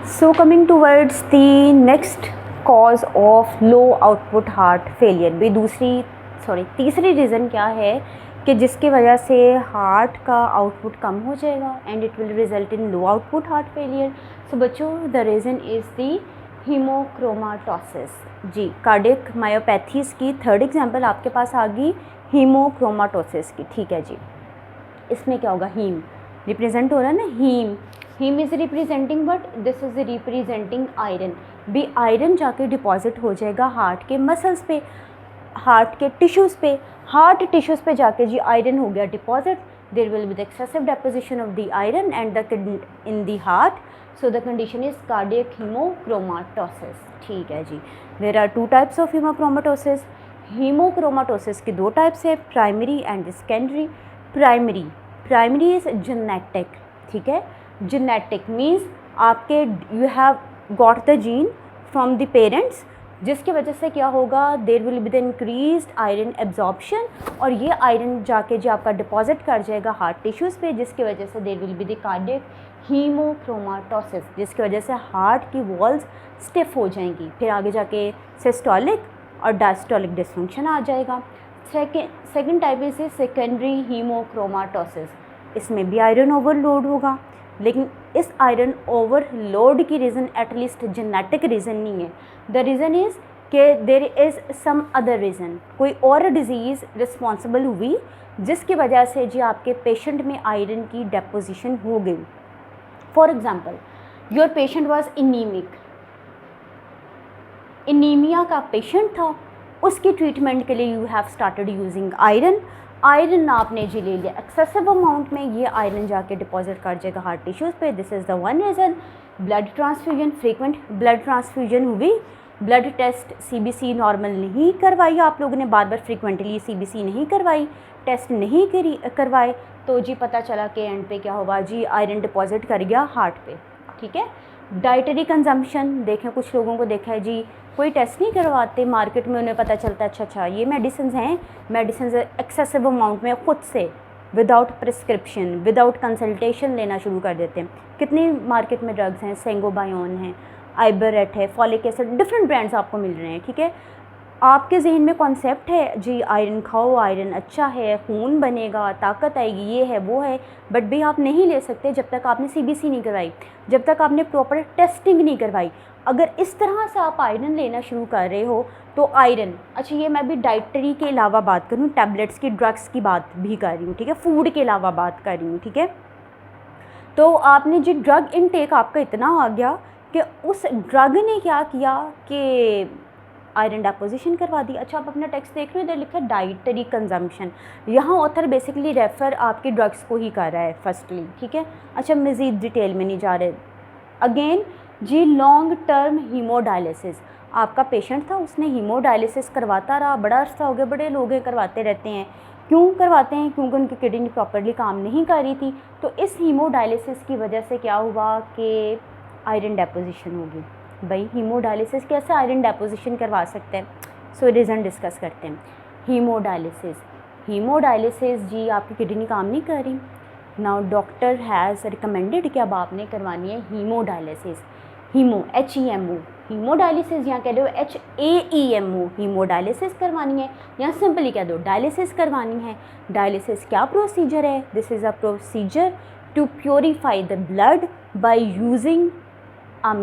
So coming towards the next cause of low output heart failure, भी तीसरी reason क्या है कि जिसकी वजह से हार्ट का आउटपुट कम हो जाएगा and it will result in low output heart failure. So बच्चों, the reason is the hemochromatosis. जी, कार्डियक मायोपैथीज़ की थर्ड एग्जांपल आपके पास आ गई हीमोक्रोमाटोसिस की। ठीक है जी, इसमें क्या होगा, हीम रिप्रेजेंट हो रहा है ना, heme is representing but this is representing iron. भी आयरन जाके डिपॉजिट हो जाएगा हार्ट के मसल्स पे, हार्ट के टिश्यूज़ पे, हार्ट टिश्यूज़ पे जाके जी आयरन हो गया deposit. There will be the excessive deposition of the iron and the in the heart. So the condition is cardiac hemochromatosis. ठीक है जी, there are two types of hemochromatosis. Hemochromatosis की दो types है, primary and secondary. Primary is genetic. ठीक है, genetic means आपके you have got the gene from the parents, जिसकी वजह से क्या होगा, there will be the increased iron absorption और ये आयरन जाके जो आपका डिपॉजिट कर जाएगा हार्ट टिश्यूज़ पे, जिसकी वजह से there will be the cardiac hemochromatosis, जिसकी वजह से हार्ट की वॉल्स स्टिफ हो जाएंगी। फिर आगे जाके सिस्टोलिक और डायस्टोलिक डिसफंक्शन आ जाएगा। Second type is secondary hemochromatosis. इसमें भी आयरन ओवरलोड होगा, लेकिन इस आयरन ओवरलोड की रीज़न एटलीस्ट जेनेटिक रीज़न नहीं है। द रीज़न इज़ कि there is some other reason, कोई और डिज़ीज़ रिस्पॉन्सिबल हुई जिसकी वजह से जी आपके पेशेंट में आयरन की डेपोजिशन हो गई। For example, your patient was anaemia का पेशेंट था, उसकी ट्रीटमेंट के लिए you have started using iron आपने जी ले लिया एक्सेसिव अमाउंट में, ये आयरन जाके डिपॉजिट कर जाएगा हार्ट टिश्यूज़ पे। This is the one reason. Blood transfusion, frequent blood transfusion हुई, ब्लड टेस्ट सीबीसी नॉर्मल नहीं करवाई आप लोगों ने, बार बार फ्रीक्वेंटली सीबीसी नहीं करवाई, टेस्ट नहीं करवाए, तो जी पता चला कि एंड पे क्या हुआ जी, आयरन डिपॉजिट कर गया हार्ट पे। ठीक है, डाइटरी कंजम्पशन देखें, कुछ लोगों को देखा है जी कोई टेस्ट नहीं करवाते, मार्केट में उन्हें पता चलता है अच्छा ये मेडिसिन हैं, मेडिसिन एक्सेसिव अमाउंट में खुद से विदाउट प्रिस्क्रिप्शन विदाउट कंसल्टेशन लेना शुरू कर देते हैं। कितनी मार्केट में ड्रग्स हैं, सेंगोबायोन है, आइबरेट है, फॉलिक एसिड, डिफरेंट ब्रांड्स आपको मिल रहे हैं। ठीक है, आपके जहन में कॉन्सेप्ट है जी आयरन खाओ, आयरन अच्छा है, खून बनेगा, ताकत आएगी, ये है वो है, बट भी आप नहीं ले सकते जब तक आपने सीबीसी नहीं करवाई, जब तक आपने प्रॉपर टेस्टिंग नहीं करवाई। अगर इस तरह से आप आयरन लेना शुरू कर रहे हो तो आयरन, अच्छा ये मैं भी डाइटरी के अलावा बात करूँ, टैबलेट्स की, ड्रग्स की बात भी कर रही हूँ। ठीक है, फूड के अलावा बात कर रही हूँ। ठीक है, तो आपने जी ड्रग इनटेक आपका इतना आ गया कि उस ड्रग ने क्या किया कि आयरन डेपोजिशन करवा दी। अच्छा, आप अपना टेक्स्ट देख रहे हो, इधर लिखा है डाइटरी कंजम्पशन, यहाँ ऑथर बेसिकली रेफ़र आपके ड्रग्स को ही कर रहा है फर्स्टली। ठीक है, अच्छा मज़ीद डिटेल में नहीं जा रहे। अगेन जी लॉन्ग टर्म हीमोडायलिसिस, आपका पेशेंट था, उसने हीमोडायलिसिस करवाता रहा, बड़ा अर्सा हो गया, बड़े लोग करवाते रहते हैं। क्यों करवाते हैं? क्योंकि उनकी किडनी प्रॉपरली काम नहीं कर रही थी। तो इस हीमोडायलिसिस की वजह से क्या हुआ कि आयरन डेपोजिशन होगी। भाई हीमोडायलिसिस कैसे आयरन डेपोजिशन करवा सकते हैं? सो रीज़न डिस्कस करते हैं। हीमोडायलिसिस जी आपकी किडनी काम नहीं कर रही, नाउ डॉक्टर हैज़ रिकमेंडेड कि अब आपने करवानी है हीमोडायलिसिस। HEMO हीमोडायलिसिस, यहाँ कह दो HAEMO हीमोडायलिसिस करवानी है, या सिंपली कह दो डायलिसिस करवानी है। डायलिसिस क्या प्रोसीजर है? This is a procedure to purify the blood by using a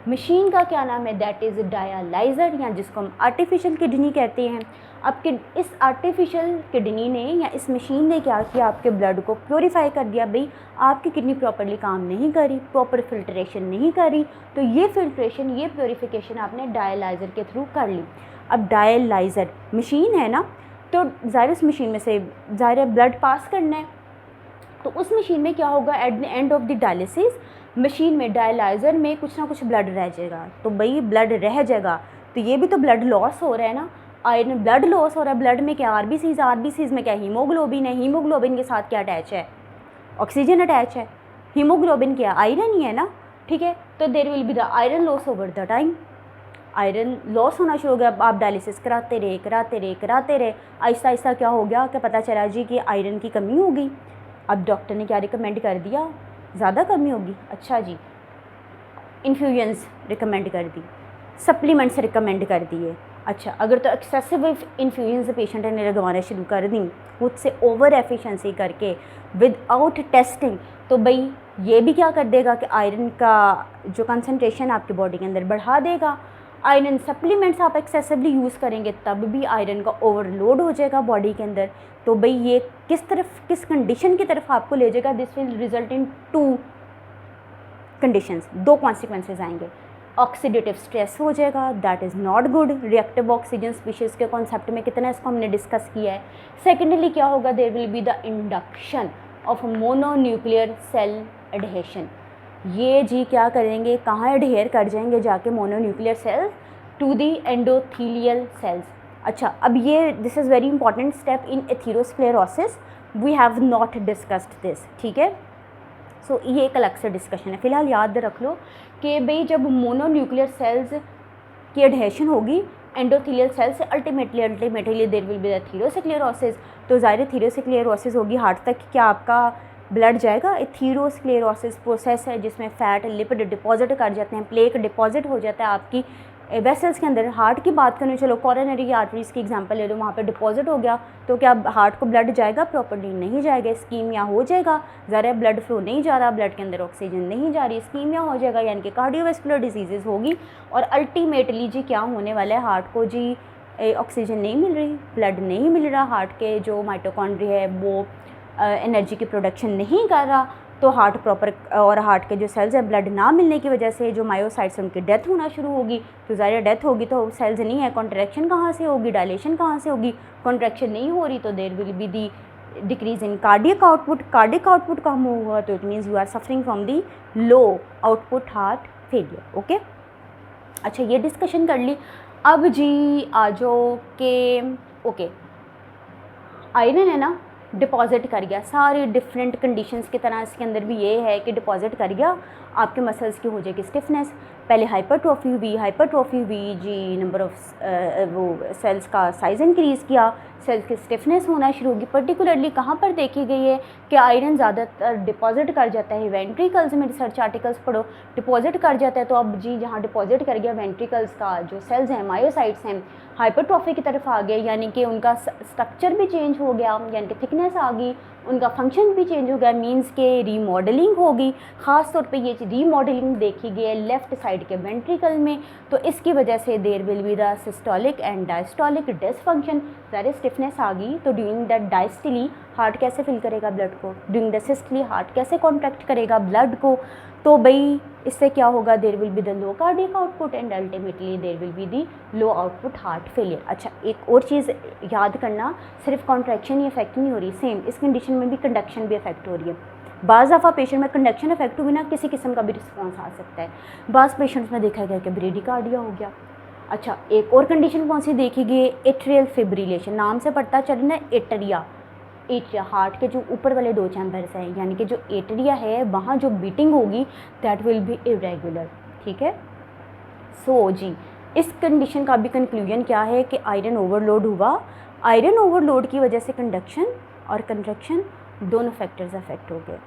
machine का क्या नाम है? दैट इज़ डायलाइज़र, या जिसको हम आर्टिफिशियल किडनी कहते हैं। अब इस आर्टिफिशियल किडनी ने या इस मशीन ने क्या किया, आपके ब्लड को प्योरीफाई कर दिया। भाई आपकी किडनी प्रॉपरली काम नहीं करी, प्रॉपर फिल्ट्रेशन नहीं करी, तो ये फिल्ट्रेशन, ये प्योरीफिकेशन आपने डायलाइज़र के थ्रू कर ली। अब डायलाइज़र मशीन है ना, तो ज़ाहिर उस मशीन में से ज़ाहिर ब्लड पास करना है, तो उस मशीन में क्या होगा, at the end of the dialysis machine में, डायलाइज़र में कुछ ना कुछ ब्लड रह जाएगा। तो भाई ब्लड रह जाएगा तो ये भी तो ब्लड लॉस हो रहा है ना, आयरन ब्लड लॉस हो रहा है। ब्लड में क्या आरबीसीज़ में क्या हीमोग्लोबिन है, हीमोग्लोबिन के साथ क्या अटैच है? ऑक्सीजन अटैच है। हीमोग्लोबिन क्या? आयरन ही है ना। ठीक है, तो there will be the iron loss over the time. Iron loss होना शुरू हो गया, आप डायलिसिस कराते रहे, आहिस्ता आहिस्ता क्या हो गया कि पता चला जी कि आयरन की कमी हो गई। अब डॉक्टर ने क्या रिकमेंड कर दिया, ज़्यादा कमी होगी। अच्छा जी, इन्फ्यूजन्स रिकमेंड कर दी, सप्लीमेंट्स रिकमेंड कर दिए। अच्छा, अगर तो एक्सेसिव इन्फ्यूजन्स पेशेंट ने लगवाना शुरू कर दी खुद से ओवर एफिशिएंसी करके विदाउट टेस्टिंग, तो भाई ये भी क्या कर देगा कि आयरन का जो कंसंट्रेशन आपकी बॉडी के अंदर बढ़ा देगा। आयरन सप्लीमेंट्स आप एक्सेसिवली यूज़ करेंगे तब भी आयरन का ओवरलोड हो जाएगा बॉडी के अंदर। तो भाई ये किस कंडीशन की तरफ आपको ले जाएगा, this will result in 2 conditions, 2 consequences आएंगे। ऑक्सीडेटिव स्ट्रेस हो जाएगा, that is not good. Reactive oxygen species के कॉन्सेप्ट में कितना इसको हमने डिस्कस किया है। सेकेंडली क्या होगा, there will be the induction of mononuclear cell adhesion. ये जी क्या करेंगे, कहाँ एडहेयर कर जाएंगे जाके mononuclear cells to the endothelial cells. अच्छा, अब ये this is very important step in atherosclerosis, we have not discussed this, ठीक है। सो ये एक अलग से डिस्कशन है। फिलहाल याद रख लो कि भाई जब मोनोन्यूक्लियर सेल्स की एडहेशन होगी एंडोथीलियल सेल से, ultimately there will be the atherosclerosis. तो ज़ाहिर एथेरोस्क्लेरोसिस होगी, हार्ट तक क्या आपका ब्लड जाएगा। एथेरोस्क्लेरोसिस प्रोसेस है जिसमें फ़ैट लिपिड डिपॉजिट कर जाते हैं, प्लेक डिपॉजिट हो जाता है आपकी वेसल्स के अंदर। हार्ट की बात करें, चलो कॉरोनरी आर्टरीज़ की एग्जांपल ले लो, वहाँ पे डिपॉजिट हो गया तो क्या हार्ट को ब्लड जाएगा, प्रॉपर्ली नहीं जाएगा, इस्कीमिया हो जाएगा। ज़रा ब्लड फ्लो नहीं जा रहा, ब्लड के अंदर ऑक्सीजन नहीं जा रही, इस्कीमिया हो जाएगा, यानी कि कार्डियोवैस्कुलर डिजीज़ होगी। और अल्टीमेटली जी क्या होने वाला है, हार्ट को जी ऑक्सीजन नहीं मिल रही, ब्लड नहीं मिल रहा, हार्ट के जो माइटोकॉन्ड्रिया है वो एनर्जी की प्रोडक्शन नहीं कर रहा, तो हार्ट प्रॉपर और हार्ट के जो सेल्स हैं ब्लड ना मिलने की वजह से जो मायोसाइट्स उनकी डेथ होना शुरू होगी। तो ज़ाहिर डेथ होगी तो सेल्स नहीं है, कॉन्ट्रैक्शन कहाँ से होगी, डायलेशन कहाँ से होगी। कॉन्ट्रैक्शन नहीं हो रही तो there will be the decrease in cardiac output कम होगा, तो it means you are suffering from the low output heart failure. Okay, अच्छा ये डिस्कशन कर ली। अब जी आ जाओ के ओके, आयरन है ना डिपॉजिट कर गया, सारी डिफरेंट कंडीशंस की तरह इसके अंदर भी ये है कि डिपॉजिट कर गया, आपके मसल्स की हो जाएगी स्टिफनेस। पहले हाइपरट्रॉफी हुई जी, नंबर ऑफ वो सेल्स का साइज़ इंक्रीज़ किया, सेल्स की स्टिफनेस होना शुरू होगी। पर्टिकुलरली कहाँ पर देखी गई है कि आयरन ज़्यादातर डिपॉजिट कर जाता है वेंट्रिकल्स में, रिसर्च आर्टिकल्स पढ़ो, डिपॉजिट कर जाता है। तो अब जी जहाँ डिपॉजिट कर गया वेंट्रिकल्स का जो सेल्स हैं, मायोसाइट्स हैं, हाइपरट्रॉफी की तरफ आ गए, यानी कि उनका स्ट्रक्चर भी चेंज हो गया, यानी कि थिकनेस आ गई, उनका फंक्शन भी चेंज हो गया, मींस के रीमॉडलिंग होगी। ख़ास तौर पे ये रीमॉडलिंग देखी गई है लेफ़्ट साइड के वेंट्रिकल में। तो इसकी वजह से there will be the systolic and diastolic dysfunction, ज़्यादा स्टिफनेस आ गई। तो ड्यूरिंग दैट डायस्टली हार्ट कैसे फिल करेगा ब्लड को, ड्यूरिंग द सिस्टली हार्ट कैसे कॉन्ट्रैक्ट करेगा ब्लड को। तो भाई इससे क्या होगा, there will be the low cardiac output and ultimately there will be the low output heart failure. अच्छा एक और चीज़ याद करना, सिर्फ कॉन्ट्रैक्शन ही इफेक्ट नहीं हो रही, सेम इस कंडीशन में भी कंडक्शन भी इफेक्ट हो रही है। बाज़ दफ़ा पेशेंट में कंडक्शन इफेक्ट हुई ना, किसी किस्म का भी रिस्पॉन्स आ सकता है। बाज़ पेशेंट्स में देखा गया कि ब्रेडिकार्डिया हो गया। अच्छा एक और कंडीशन कौन सी देखी गई, एट्रियल फिब्रिलेशन, नाम से पता चलना एट्रिया, हार्ट के जो ऊपर वाले 2 चैम्बर्स हैं, यानी कि जो एट्रिया है वहाँ जो बीटिंग होगी दैट विल बी इरेगुलर, ठीक है। सो जी इस कंडीशन का भी कंक्लूजन क्या है कि आयरन ओवरलोड हुआ, आयरन ओवरलोड की वजह से कंडक्शन और कंट्रैक्शन दोनों फैक्टर्स अफेक्ट हो गए।